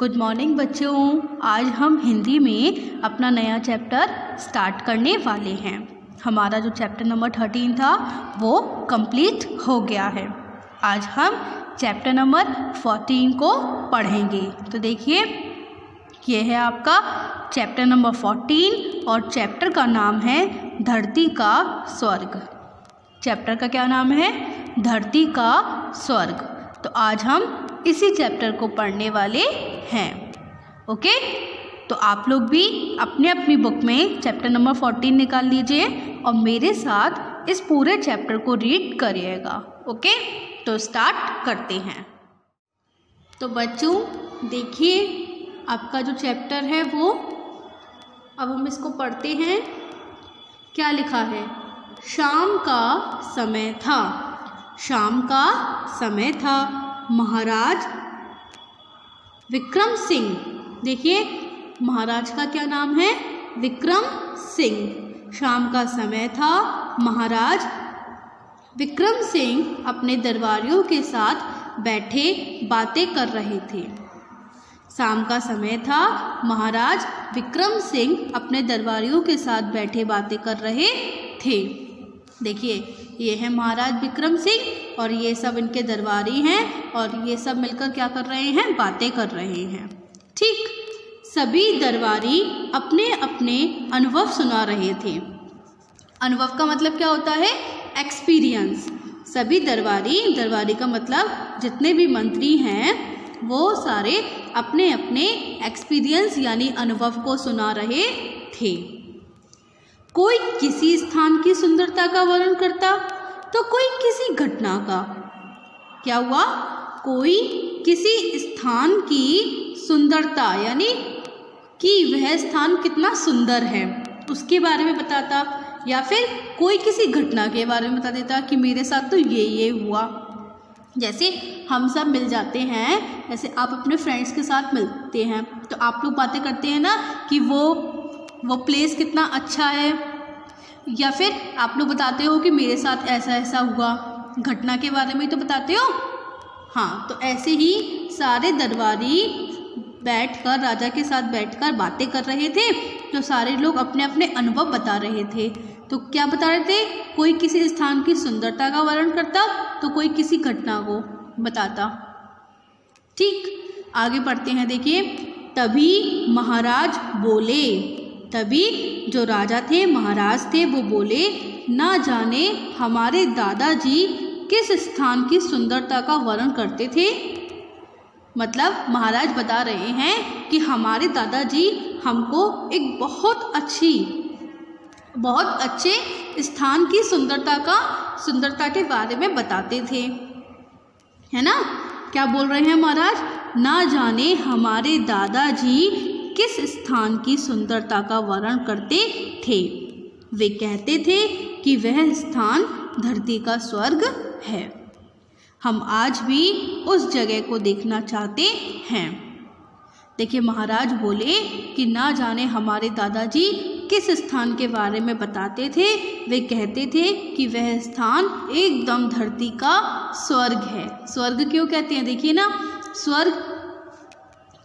Good morning बच्चों। आज हम हिंदी में अपना नया चैप्टर स्टार्ट करने वाले हैं। हमारा जो चैप्टर नंबर 13 था वो कंप्लीट हो गया है। आज हम चैप्टर नंबर 14 को पढ़ेंगे। तो देखिए, ये है आपका चैप्टर नंबर 14 और चैप्टर का नाम है धरती का स्वर्ग। चैप्टर का क्या नाम है? धरती का स्वर्ग। तो आज हम इसी चैप्टर को पढ़ने वाले हैं। ओके, तो आप लोग भी अपने अपनी बुक में चैप्टर नंबर 14 निकाल लीजिए और मेरे साथ इस पूरे चैप्टर को रीड करिएगा। ओके, तो स्टार्ट करते हैं। तो बच्चों देखिए, आपका जो चैप्टर है वो, अब हम इसको पढ़ते हैं। क्या लिखा है? शाम का समय था। शाम का समय था। महाराज विक्रम सिंह, देखिए महाराज का क्या नाम है? विक्रम सिंह। शाम का समय था। महाराज विक्रम सिंह अपने दरबारियों के साथ बैठे बातें कर रहे थे। शाम का समय था। महाराज विक्रम सिंह अपने दरबारियों के साथ बैठे बातें कर रहे थे। देखिए, ये है महाराज विक्रम सिंह और ये सब इनके दरबारी हैं और ये सब मिलकर क्या कर रहे हैं? बातें कर रहे हैं। ठीक, सभी दरबारी अपने अपने अनुभव सुना रहे थे। अनुभव का मतलब क्या होता है? एक्सपीरियंस। सभी दरबारी का मतलब जितने भी मंत्री हैं वो सारे अपने अपने एक्सपीरियंस यानी अनुभव को सुना रहे थे। कोई किसी स्थान की सुंदरता का वर्णन करता तो कोई किसी घटना का। क्या हुआ? कोई किसी स्थान की सुंदरता यानी कि वह स्थान कितना सुंदर है उसके बारे में बताता, या फिर कोई किसी घटना के बारे में बता देता कि मेरे साथ तो ये हुआ। जैसे हम सब मिल जाते हैं, जैसे आप अपने फ्रेंड्स के साथ मिलते हैं तो आप लोग बातें करते हैं ना कि वो प्लेस कितना अच्छा है, या फिर आप लोग बताते हो कि मेरे साथ ऐसा ऐसा हुआ। घटना के बारे में तो बताते हो। हाँ, तो ऐसे ही सारे दरबारी बैठकर, राजा के साथ बैठकर बातें कर रहे थे। तो सारे लोग अपने अपने अनुभव बता रहे थे। तो क्या बता रहे थे? कोई किसी स्थान की सुंदरता का वर्णन करता तो कोई किसी घटना को बताता। ठीक, आगे पढ़ते हैं। देखिए, तभी महाराज बोले। तभी जो राजा थे, महाराज थे, वो बोले, ना जाने हमारे दादाजी किस स्थान की सुंदरता का वर्णन करते थे। मतलब महाराज बता रहे हैं कि हमारे दादाजी हमको एक बहुत अच्छे स्थान की सुंदरता के बारे में बताते थे, है ना? क्या बोल रहे हैं महाराज? ना जाने हमारे दादाजी किस स्थान की सुंदरता का वर्णन करते थे। वे कहते थे कि वह स्थान धरती का स्वर्ग है। हम आज भी उस जगह को देखना चाहते हैं। देखिए, महाराज बोले कि ना जाने हमारे दादाजी किस स्थान के बारे में बताते थे। वे कहते थे कि वह स्थान एकदम धरती का स्वर्ग है। स्वर्ग क्यों कहते हैं? देखिए ना, स्वर्ग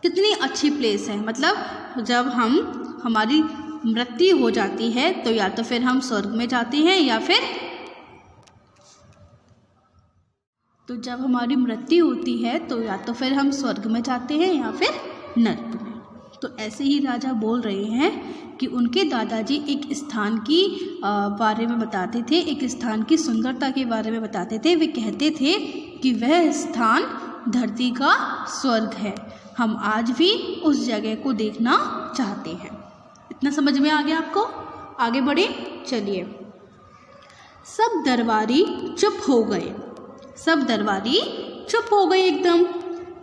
कितनी अच्छी प्लेस है। मतलब जब हमारी मृत्यु हो जाती है तो या तो फिर हम स्वर्ग में जाते हैं, या फिर तो जब हमारी मृत्यु होती है तो या तो फिर हम स्वर्ग में जाते हैं या फिर नरक में। तो ऐसे ही राजा बोल रहे हैं कि उनके दादाजी एक स्थान की बारे में बताते थे, एक स्थान की सुंदरता के बारे में बताते थे। वे कहते थे कि वह स्थान धरती का स्वर्ग है। हम आज भी उस जगह को देखना चाहते हैं। इतना समझ में आ गया आपको? आगे बढ़े, चलिए। सब दरबारी चुप हो गए। सब दरबारी चुप हो गए एकदम।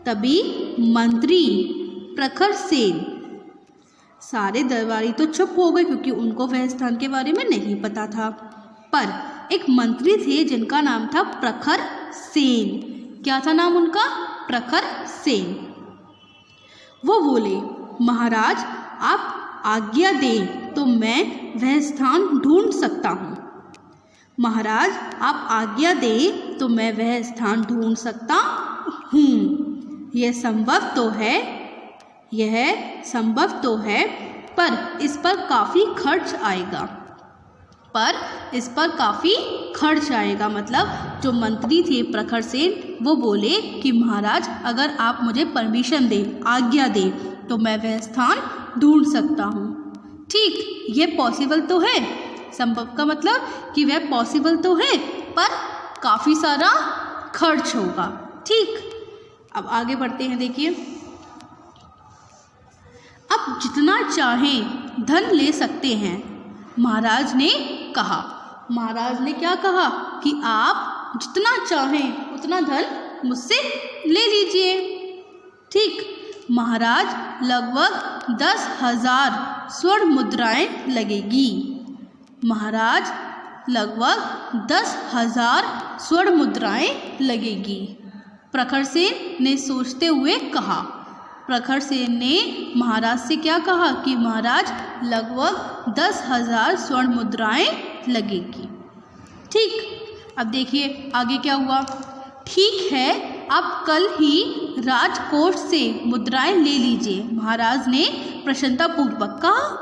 तभी मंत्री प्रखर सेन, सारे दरबारी तो चुप हो गए क्योंकि उनको वह स्थान के बारे में नहीं पता था। पर एक मंत्री थे जिनका नाम था प्रखर सेन। क्या था नाम उनका? प्रखर सेन। वो बोले, महाराज आप आज्ञा दें तो मैं वह स्थान ढूंढ सकता हूँ। महाराज आप आज्ञा दें तो मैं वह स्थान ढूंढ सकता हूँ। यह संभव तो है यह संभव तो है, पर इस पर काफ़ी खर्च आएगा। मतलब जो मंत्री थे प्रखर सेन, वो बोले कि महाराज अगर आप मुझे परमिशन दें, आज्ञा दें, तो मैं वह स्थान ढूंढ सकता हूँ। ठीक, ये पॉसिबल तो है। संभव का मतलब कि वह पॉसिबल तो है, पर काफ़ी सारा खर्च होगा। ठीक, अब आगे बढ़ते हैं। देखिए, अब जितना चाहें धन ले सकते हैं, महाराज ने कहा। महाराज ने क्या कहा कि आप जितना चाहें उतना धन मुझसे ले लीजिए। ठीक, महाराज लगभग 10,000 स्वर्ण मुद्राएं लगेगी। महाराज लगभग 10,000 स्वर्ण मुद्राएं लगेगी। प्रखर सेन ने सोचते हुए कहा। प्रखर सेन ने महाराज से क्या कहा कि महाराज लगभग 10,000 स्वर्ण मुद्राएं लगेगी। ठीक, अब देखिए आगे क्या हुआ। ठीक है, आप कल ही राजकोष से मुद्राएं ले लीजिए। महाराज ने प्रसन्नतापूर्वक कहा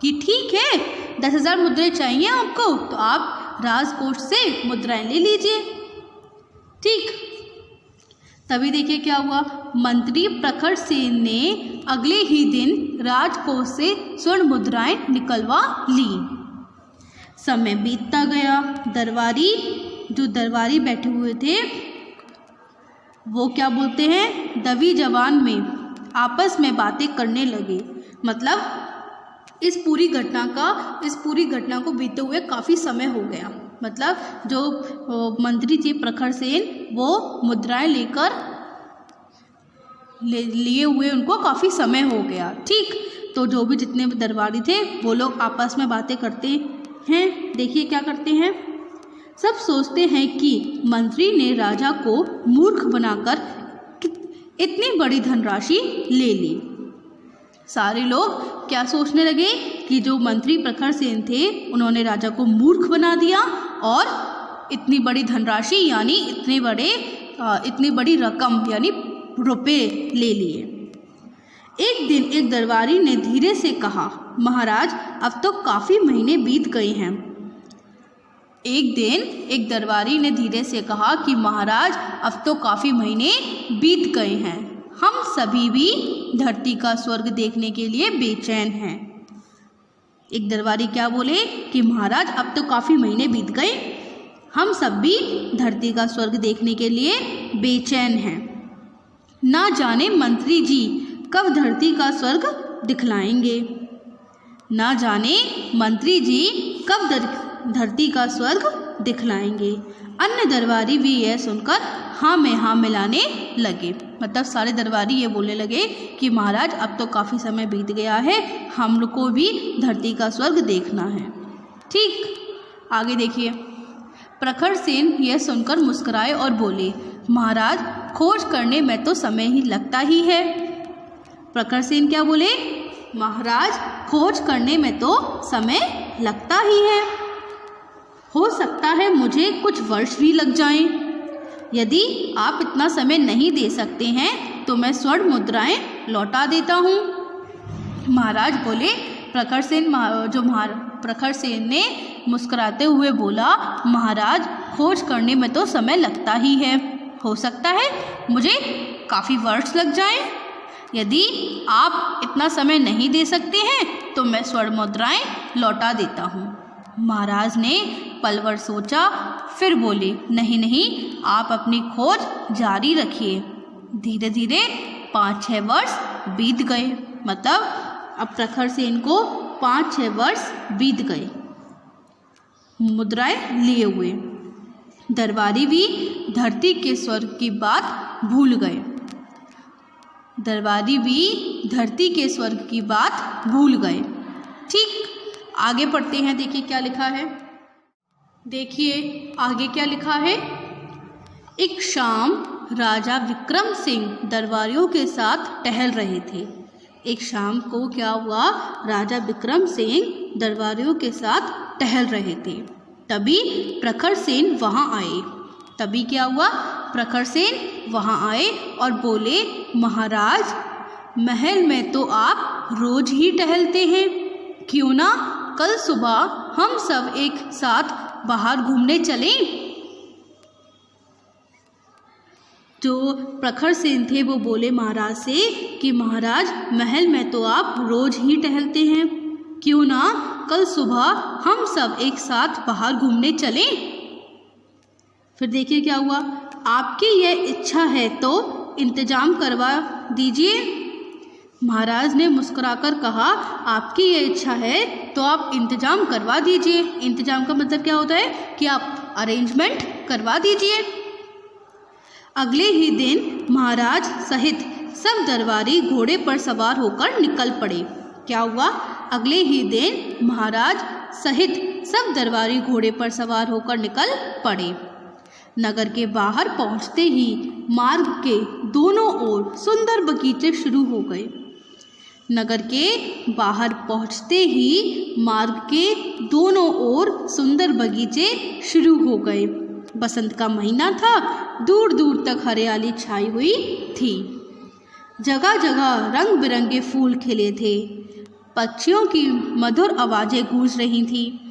कि ठीक है, 10,000 मुद्राएं चाहिए आपको, तो आप राजकोष से मुद्राएं ले लीजिए। ठीक, तभी देखिए क्या हुआ। मंत्री प्रखर सेन ने अगले ही दिन राजकोष से स्वर्ण मुद्राएं निकलवा ली। समय बीतता गया। दरबारी बैठे हुए थे, वो क्या बोलते हैं, दबी जबान में आपस में बातें करने लगे। मतलब इस पूरी घटना को बीते हुए काफ़ी समय हो गया। मतलब जो मंत्री थे प्रखर सेन, वो मुद्राएं लिए हुए उनको काफ़ी समय हो गया। ठीक, तो जो भी जितने दरबारी थे वो लोग आपस में बातें करते हैं। देखिए क्या करते हैं। सब सोचते हैं कि मंत्री ने राजा को मूर्ख बनाकर इतनी बड़ी धनराशि ले ली। सारे लोग क्या सोचने लगे कि जो मंत्री प्रखर सेन थे उन्होंने राजा को मूर्ख बना दिया और इतनी बड़ी धनराशि यानी इतनी बड़ी रकम यानी रुपए ले लिए। एक दिन एक दरबारी ने धीरे से कहा, महाराज अब तो काफ़ी महीने बीत गए हैं। एक दिन एक दरबारी ने धीरे से कहा कि महाराज अब तो काफ़ी महीने बीत गए हैं, हम सभी भी धरती का स्वर्ग देखने के लिए बेचैन हैं। एक दरबारी क्या बोले कि महाराज अब तो काफ़ी महीने बीत गए, हम सब भी धरती का स्वर्ग देखने के लिए बेचैन हैं। ना जाने मंत्री जी कब धरती का स्वर्ग दिखलाएंगे। ना जाने मंत्री जी कब धरती का स्वर्ग दिखलाएंगे। अन्य दरबारी भी यह सुनकर हाँ में हाँ मिलाने लगे। मतलब सारे दरबारी ये बोलने लगे कि महाराज अब तो काफ़ी समय बीत गया है, हम लोग को भी धरती का स्वर्ग देखना है। ठीक, आगे देखिए। प्रखर सेन यह सुनकर मुस्कुराए और बोले, महाराज खोज करने में तो समय ही लगता ही है। प्रखर सेन क्या बोले, महाराज खोज करने में तो समय लगता ही है, हो सकता है मुझे कुछ वर्ष भी लग जाएं। यदि आप इतना समय नहीं दे सकते हैं तो मैं स्वर्ण मुद्राएं लौटा देता हूँ। महाराज बोले। प्रखर सेन ने मुस्कुराते हुए बोला, महाराज खोज करने में तो समय लगता ही है, हो सकता है मुझे काफ़ी वर्ष लग जाएं। यदि आप इतना समय नहीं दे सकते हैं तो मैं स्वर्ण मुद्राएं लौटा देता हूँ। महाराज ने पल भर सोचा, फिर बोले, नहीं, आप अपनी खोज जारी रखिए। धीरे धीरे 5-6 वर्ष बीत गए। मतलब अब प्रखर सेन को 5-6 वर्ष बीत गए मुद्राएं लिए हुए। दरबारी भी धरती के स्वर्ग की बात भूल गए। ठीक, आगे पढ़ते हैं। देखिए क्या लिखा है। एक शाम राजा विक्रम सिंह दरबारियों के साथ टहल रहे थे। एक शाम को क्या हुआ, राजा विक्रम सिंह दरबारियों के साथ टहल रहे थे। तभी प्रखर सेन वहाँ आए। और बोले, महाराज महल में तो आप रोज ही टहलते हैं, क्यों ना कल सुबह हम सब एक साथ बाहर घूमने चलें। जो प्रखर सेन थे वो बोले महाराज से कि महाराज, महल में तो आप रोज ही टहलते हैं, क्यों ना कल सुबह हम सब एक साथ बाहर घूमने चलें। फिर देखिए क्या हुआ, आपकी यह इच्छा है तो इंतजाम करवा दीजिए। महाराज ने मुस्कुराकर कहा, आपकी यह इच्छा है तो आप इंतजाम करवा दीजिए। इंतजाम का मतलब क्या होता है कि आप अरेंजमेंट करवा दीजिए। अगले ही दिन महाराज सहित सब दरबारी घोड़े पर सवार होकर निकल पड़े। क्या हुआ, अगले ही दिन महाराज सहित सब दरबारी घोड़े पर सवार होकर निकल पड़े। नगर के बाहर पहुंचते ही मार्ग के दोनों ओर सुंदर बगीचे शुरू हो गए। नगर के बाहर पहुंचते ही मार्ग के दोनों ओर सुंदर बगीचे शुरू हो गए। बसंत का महीना था, दूर दूर तक हरियाली छाई हुई थी। जगह जगह रंग बिरंगे फूल खिले थे। पक्षियों की मधुर आवाज़ें गूंज रही थी।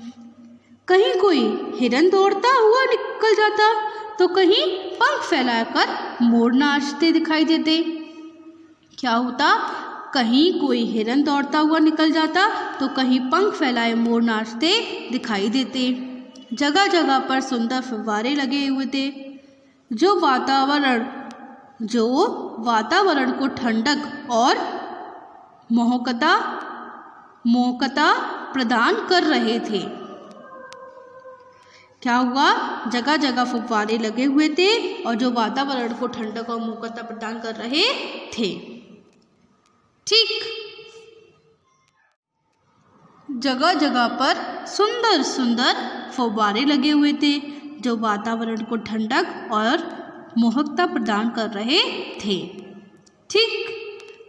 कहीं कोई हिरन दौड़ता हुआ निकल जाता तो कहीं पंख फैलाकर मोर नाचते दिखाई देते। क्या होता, कहीं कोई हिरन दौड़ता हुआ निकल जाता तो कहीं पंख फैलाए मोर नाचते दिखाई देते। जगह जगह पर सुंदर फव्वारे लगे हुए थे जो वातावरण को ठंडक और मोहकता प्रदान कर रहे थे। क्या हुआ, जगह जगह फव्वारे लगे हुए थे और जो वातावरण को ठंडक और मोहकता प्रदान कर रहे थे। ठीक, जगह जगह पर सुंदर सुंदर फव्वारे लगे हुए थे जो वातावरण को ठंडक और मोहकता प्रदान कर रहे थे। ठीक,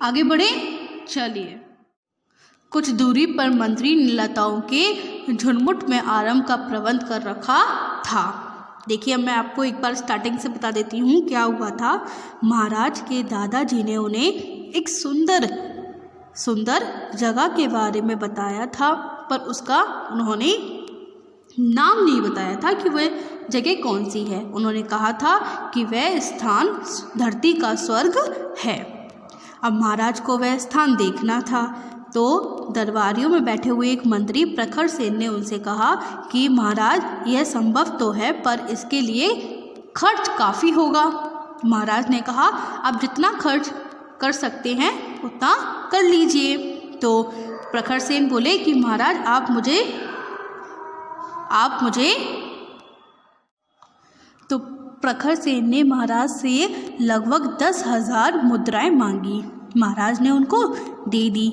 आगे बढ़े, चलिए। कुछ दूरी पर मंत्री ने लताओं के झुरमुट में आराम का प्रबंध कर रखा था। देखिए, अब मैं आपको एक बार स्टार्टिंग से बता देती हूँ क्या हुआ था। महाराज के दादाजी ने उन्हें एक सुंदर जगह के बारे में बताया था, पर उसका उन्होंने नाम नहीं बताया था कि वह जगह कौन सी है। उन्होंने कहा था कि वह स्थान धरती का स्वर्ग है। अब महाराज को वह स्थान देखना था, तो दरबारियों में बैठे हुए एक मंत्री प्रखर सेन ने उनसे कहा कि महाराज, यह संभव तो है पर इसके लिए खर्च काफ़ी होगा। महाराज ने कहा, आप जितना खर्च कर सकते हैं उतना कर लीजिए। तो प्रखर सेन बोले कि महाराज, आप मुझे तो प्रखर सेन ने महाराज से लगभग 10,000 मुद्राएं मांगी। महाराज ने उनको दे दी।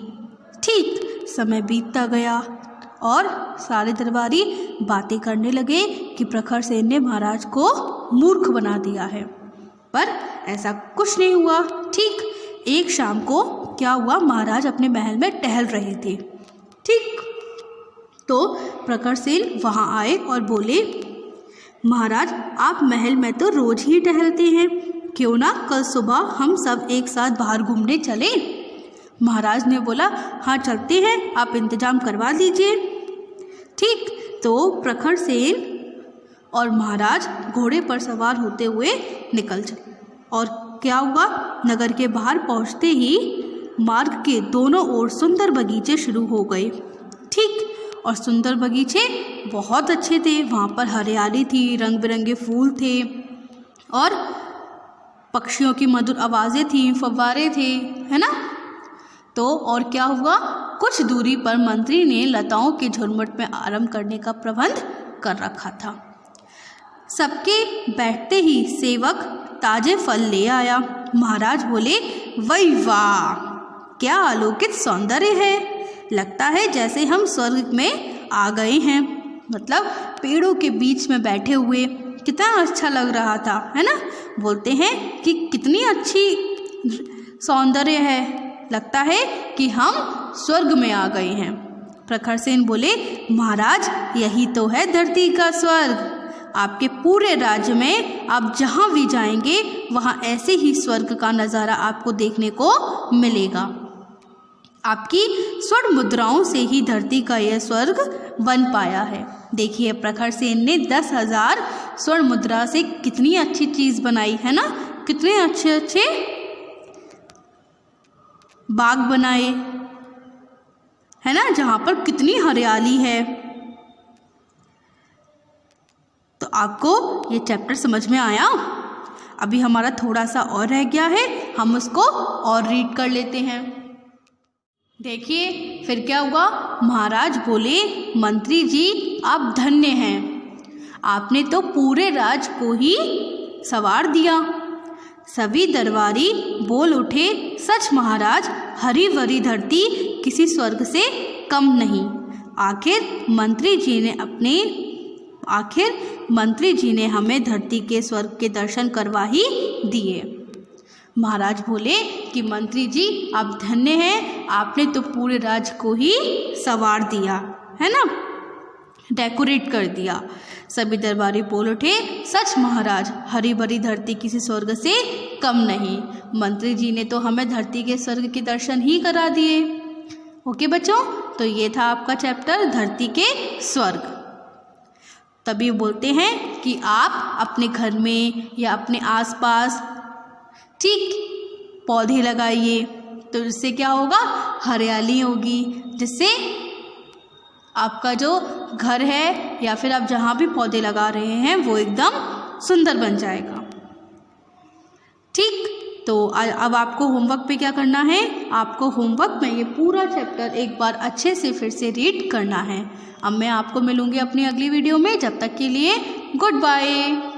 ठीक, समय बीतता गया और सारे दरबारी बातें करने लगे कि प्रखर सेन ने महाराज को मूर्ख बना दिया है, पर ऐसा कुछ नहीं हुआ। ठीक, एक शाम को क्या हुआ, महाराज अपने महल में टहल रहे थे। ठीक, तो प्रखर सेन वहाँ आए और बोले, महाराज, आप महल में तो रोज ही टहलते हैं, क्यों ना कल सुबह हम सब एक साथ बाहर घूमने चलें। महाराज ने बोला, हाँ चलते हैं, आप इंतजाम करवा दीजिए। ठीक, तो प्रखर सेन और महाराज घोड़े पर सवार होते हुए निकल चले। और क्या हुआ, नगर के बाहर पहुंचते ही मार्ग के दोनों ओर सुंदर बगीचे शुरू हो गए। ठीक, और सुंदर बगीचे बहुत अच्छे थे। वहाँ पर हरियाली थी, रंग बिरंगे फूल थे और पक्षियों की मधुर आवाज़ें थी, फव्वारे थे, है ना। तो और क्या हुआ, कुछ दूरी पर मंत्री ने लताओं के झुरमुट में आराम करने का प्रबंध कर रखा था। सबके बैठते ही सेवक ताजे फल ले आया। महाराज बोले, वही वाह, क्या अलौकिक सौंदर्य है, लगता है जैसे हम स्वर्ग में आ गए हैं। मतलब पेड़ों के बीच में बैठे हुए कितना अच्छा लग रहा था, है ना। बोलते हैं कि कितनी अच्छी सौंदर्य है, लगता है कि हम स्वर्ग में आ गए हैं। प्रखर सेन बोले, महाराज, यही तो है धरती का स्वर्ग। आपके पूरे राज्य में आप जहाँ भी जाएंगे वहाँ ऐसे ही स्वर्ग का नज़ारा आपको देखने को मिलेगा। आपकी स्वर्ण मुद्राओं से ही धरती का यह स्वर्ग बन पाया है। देखिए प्रखर सेन ने 10,000 स्वर्ण मुद्रा से कितनी अच्छी चीज़ बनाई है ना, कितने अच्छे अच्छे बाग बनाए है ना, जहाँ पर कितनी हरियाली है। तो आपको ये चैप्टर समझ में आया? अभी हमारा थोड़ा सा और रह गया है, हम उसको और रीड कर लेते हैं। देखिए फिर क्या हुआ। महाराज बोले, मंत्री जी आप धन्य हैं, आपने तो पूरे राज को ही संवार दिया। सभी दरबारी बोल उठे, सच महाराज, हरी भरी धरती किसी स्वर्ग से कम नहीं। आखिर मंत्री जी ने हमें धरती के स्वर्ग के दर्शन करवा ही दिए। महाराज बोले कि मंत्री जी आप धन्य हैं, आपने तो पूरे राज्य को ही संवार दिया है ना, डेकोरेट कर दिया। सभी दरबारी बोल उठे, सच महाराज, हरी भरी धरती किसी स्वर्ग से कम नहीं। मंत्री जी ने तो हमें धरती के स्वर्ग के दर्शन ही करा दिए। ओके बच्चों, तो ये था आपका चैप्टर धरती के स्वर्ग। तभी बोलते हैं कि आप अपने घर में या अपने आसपास ठीक पौधे लगाइए, तो इससे क्या होगा, हरियाली होगी, जिससे आपका जो घर है या फिर आप जहाँ भी पौधे लगा रहे हैं वो एकदम सुंदर बन जाएगा। ठीक, तो अब आपको होमवर्क पे क्या करना है, आपको होमवर्क में ये पूरा चैप्टर एक बार अच्छे से फिर से रीड करना है। अब मैं आपको मिलूँगी अपनी अगली वीडियो में, जब तक के लिए गुड बाय।